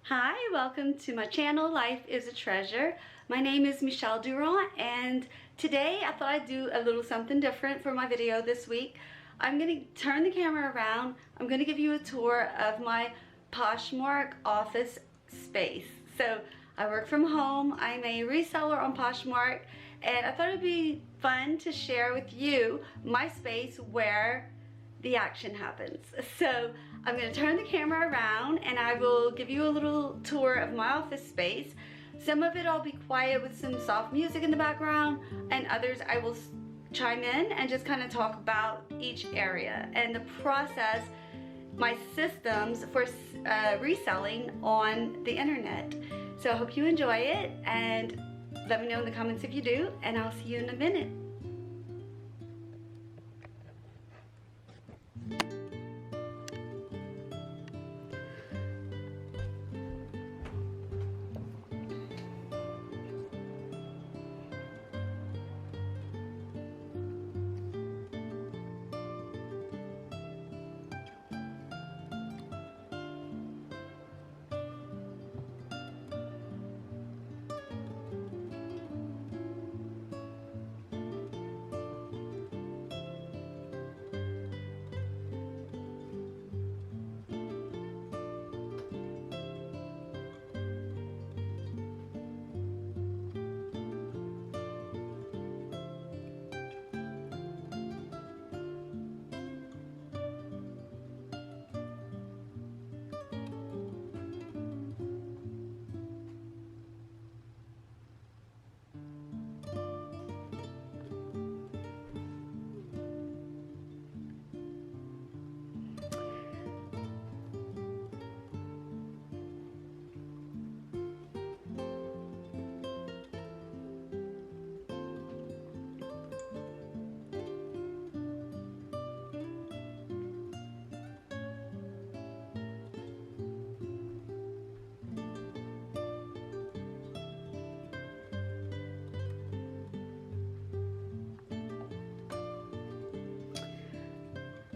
Hi, welcome to my channel, Life is a Treasure. My name is Michelle Durant, and today I thought I'd do a little something different for my video this week. I'm going to turn the camera around. I'm going to give you a tour of my Poshmark office space. So I work from home. I'm a reseller on Poshmark, and I thought it'd be fun to share with you my space where the action happens. So I'm going to turn the camera around and I will give you a little tour of my office space. Some of it I'll be quiet with some soft music in the background, and others I will chime in and just kind of talk about each area and the process, my systems for reselling on the internet. So I hope you enjoy it, and let me know in the comments if you do, and I'll see you in a minute.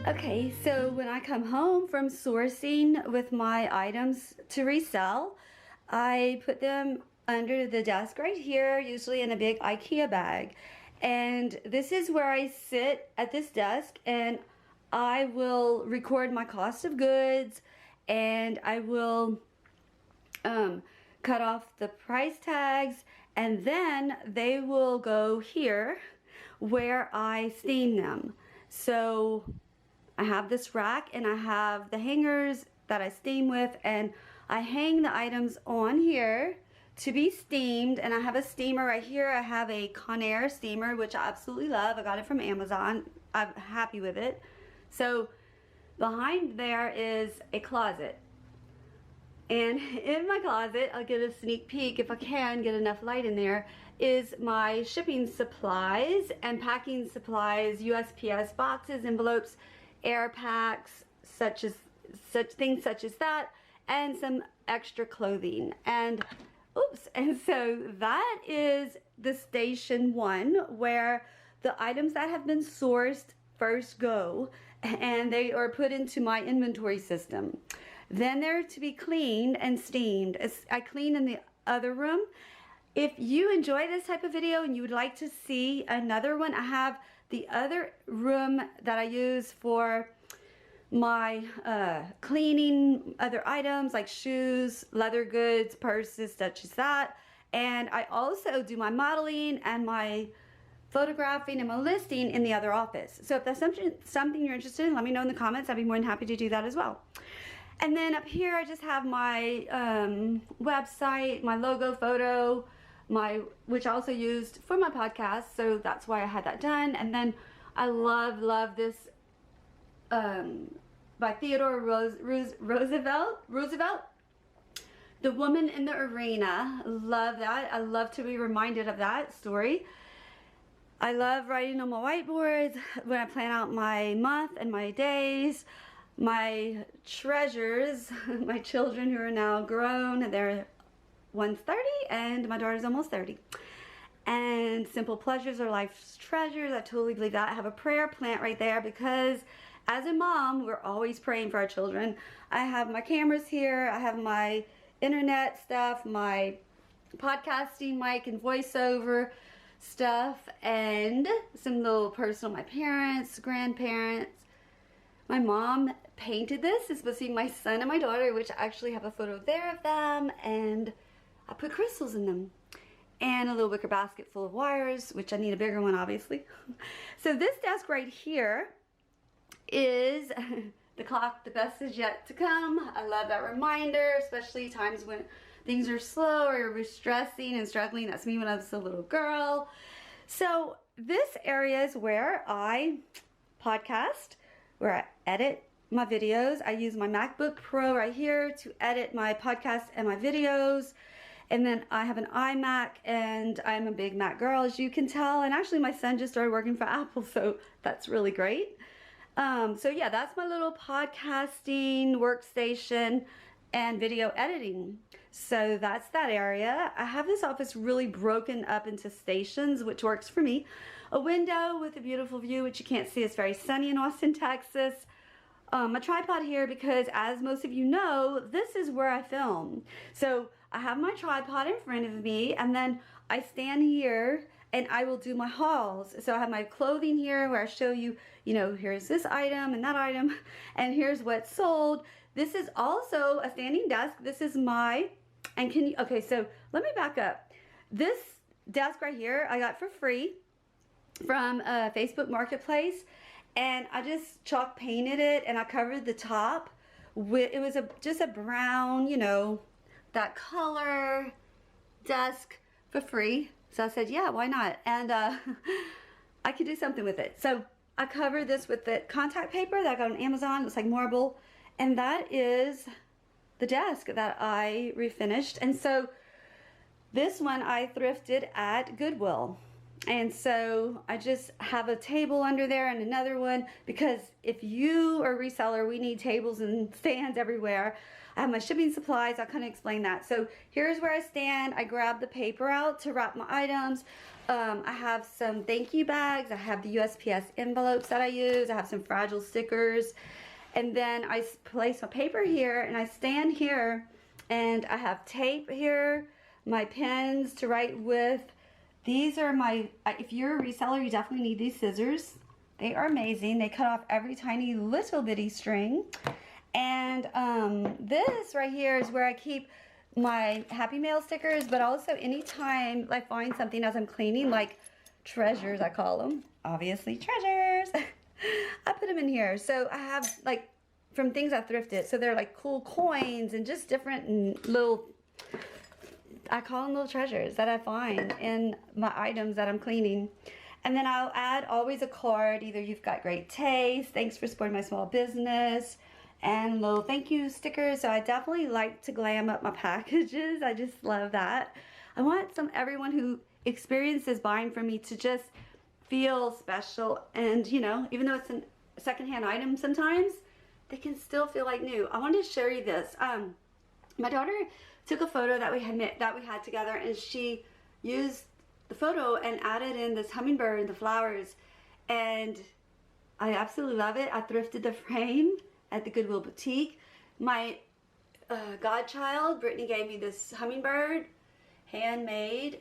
Okay, so when I come home from sourcing with my items to resell, I put them under the desk right here, usually in a big IKEA bag. And this is where I sit at this desk, and I will record my cost of goods, and I will cut off the price tags, and then they will go here where I steam them. So I have this rack and I have the hangers that I steam with, and I hang the items on here to be steamed. And I have a steamer right here. I have a Conair steamer, which I absolutely love. I got it from Amazon. I'm happy with it. So behind there is a closet. And in my closet, I'll get a sneak peek if I can get enough light in there, is my shipping supplies and packing supplies, USPS boxes, envelopes, air packs, such things such as that, and some extra clothing. And oops, and so that is the station one, where the items that have been sourced first go, and they are put into my inventory system. Then they're to be cleaned and steamed. I clean in the other room. If you enjoy this type of video and you would like to see another one, I have the other room that I use for my cleaning other items like shoes, leather goods, purses, such as that. And I also do my modeling and my photographing and my listing in the other office. So if that's something you're interested in, let me know in the comments. I'd be more than happy to do that as well. And then up here I just have my website, my logo photo, which I also used for my podcast, so that's why I had that done. And then I love this by Theodore Roosevelt, The Woman in the Arena. Love that. I love to be reminded of that story. I love writing on my whiteboards when I plan out my month and my days. My treasures, my children who are now grown, they're one's 30 and my daughter's almost 30. And simple pleasures are life's treasures. I totally believe that. I have a prayer plant right there because as a mom, we're always praying for our children. I have my cameras here. I have my internet stuff, my podcasting mic and voiceover stuff, and some little personal, my parents, grandparents. My mom painted this. It's supposed to be my son and my daughter, which I actually have a photo there of them, and I put crystals in them. And a little wicker basket full of wires, which I need a bigger one, obviously. So this desk right here is the clock, the best is yet to come. I love that reminder, especially times when things are slow or we're stressing and struggling. That's me when I was a little girl. So this area is where I podcast, where I edit my videos. I use my MacBook Pro right here to edit my podcast and my videos. And then I have an iMac, and I'm a big Mac girl, as you can tell. And actually my son just started working for Apple, so that's really great. So yeah, that's my little podcasting workstation and video editing. So that's that area. I have this office really broken up into stations, which works for me. A window with a beautiful view, which you can't see. It's very sunny in Austin, Texas. A tripod here because, as most of you know, this is where I film. So I have my tripod in front of me, and then I stand here and I will do my hauls. So I have my clothing here where I show you, you know, here's this item and that item, and here's what's sold. This is also a standing desk. This is my, and can you, okay, so let me back up. This desk right here I got for free from Facebook Marketplace, and I just chalk painted it, and I covered the top with, it was just a brown, you know, that color desk for free. So I said, yeah, why not? And I could do something with it. So I covered this with the contact paper that I got on Amazon. It's like marble. And that is the desk that I refinished. And so this one I thrifted at Goodwill. And so I just have a table under there and another one, because if you are a reseller, we need tables and stands everywhere. I have my shipping supplies. I'll kind of explain that. So here's where I stand. I grab the paper out to wrap my items. I have some thank you bags. I have the USPS envelopes that I use. I have some fragile stickers. And then I place my paper here, and I stand here, and I have tape here, my pens to write with. These are my, if you're a reseller, you definitely need these scissors. They are amazing. They cut off every tiny little bitty string. And this right here is where I keep my Happy Mail stickers, but also anytime I find something as I'm cleaning, like treasures, I call them, obviously treasures, I put them in here. So I have like from things I thrifted. So they're like cool coins and just different little, I call them little treasures that I find in my items that I'm cleaning. And then I'll add always a card. Either you've got great taste, thanks for supporting my small business, and little thank you stickers. So I definitely like to glam up my packages. I just love that. I want everyone who experiences buying from me to just feel special. And you know, even though it's a secondhand item, sometimes they can still feel like new. I wanted to show you this. My daughter took a photo that we had together, and she used the photo and added in this hummingbird and the flowers, and I absolutely love it. I thrifted the frame at the Goodwill Boutique. My godchild, Brittany, gave me this hummingbird, handmade.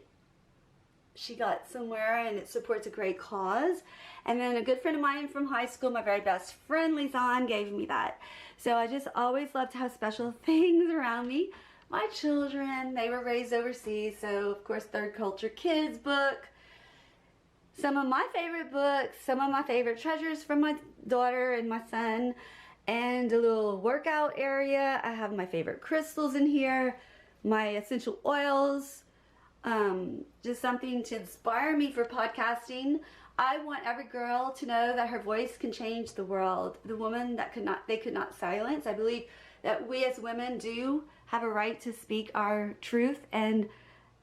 She got somewhere, and it supports a great cause. And then a good friend of mine from high school, my very best friend, Lisanne, gave me that. So I just always love to have special things around me. My children, they were raised overseas, so of course Third Culture Kids book. Some of my favorite books, some of my favorite treasures from my daughter and my son, and a little workout area. I have my favorite crystals in here, my essential oils, just something to inspire me for podcasting. I want every girl to know that her voice can change the world. The woman that they could not silence. I believe that we as women do have a right to speak our truth and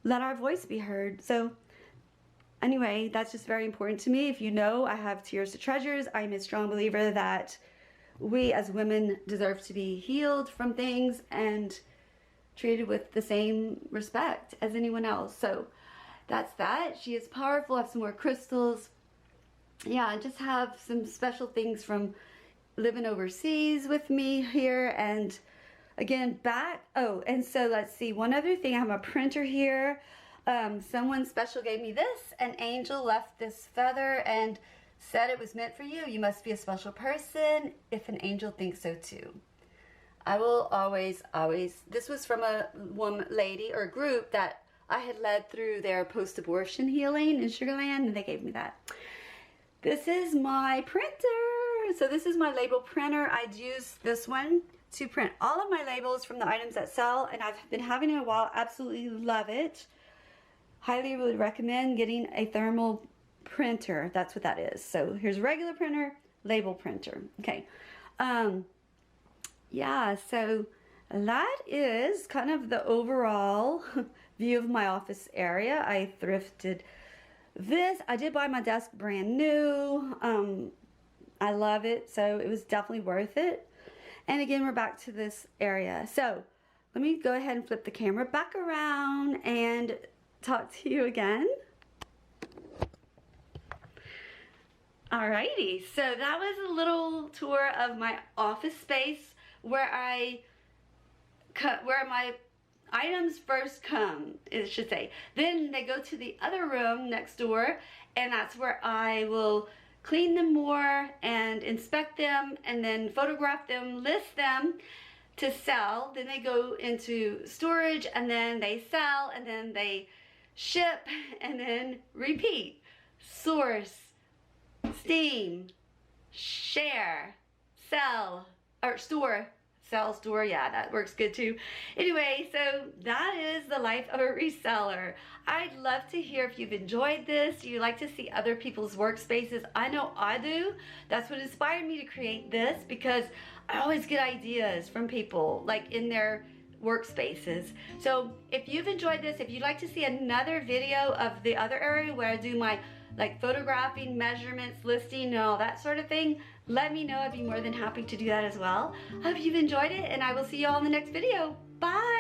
let our voice be heard. So anyway, that's just very important to me. If you know, I have Tears to Treasures. I'm a strong believer that we as women deserve to be healed from things and treated with the same respect as anyone else. So that's that. She is powerful. I have some more crystals. Yeah, I just have some special things from living overseas with me here, and again, back. Oh, and so let's see. One other thing, I have a printer here. Someone special gave me this. An angel left this feather and said it was meant for you. You must be a special person if an angel thinks so too. I will always, this was from a one lady or group that I had led through their post-abortion healing in Sugar Land, and they gave me that. This is my printer. So this is my label printer. I'd use this one to print all of my labels from the items that sell, and I've been having it a while. Absolutely love it. Highly would recommend getting a thermal printer. That's what that is. So here's a regular printer, label printer. Okay. Yeah, so that is kind of the overall view of my office area. I thrifted this. I did buy my desk brand new. I love it, so it was definitely worth it. And again, we're back to this area. So let me go ahead and flip the camera back around and talk to you again. Alrighty, so that was a little tour of my office space where my items first come, it should say. Then they go to the other room next door, and that's where I will clean them more and inspect them and then photograph them, list them to sell. Then they go into storage, and then they sell, and then they ship, and then repeat. Source, steam, share, sell, or store. Sell, store, yeah, that works good too. Anyway, so that is the life of a reseller. I'd love to hear if you've enjoyed this. Do you like to see other people's workspaces? I know I do. That's what inspired me to create this, because I always get ideas from people like in their workspaces. So if you've enjoyed this, if you'd like to see another video of the other area where I do my like photographing, measurements, listing, and all that sort of thing, let me know. I'd be more than happy to do that as well. Hope you've enjoyed it, and I will see you all in the next video. Bye!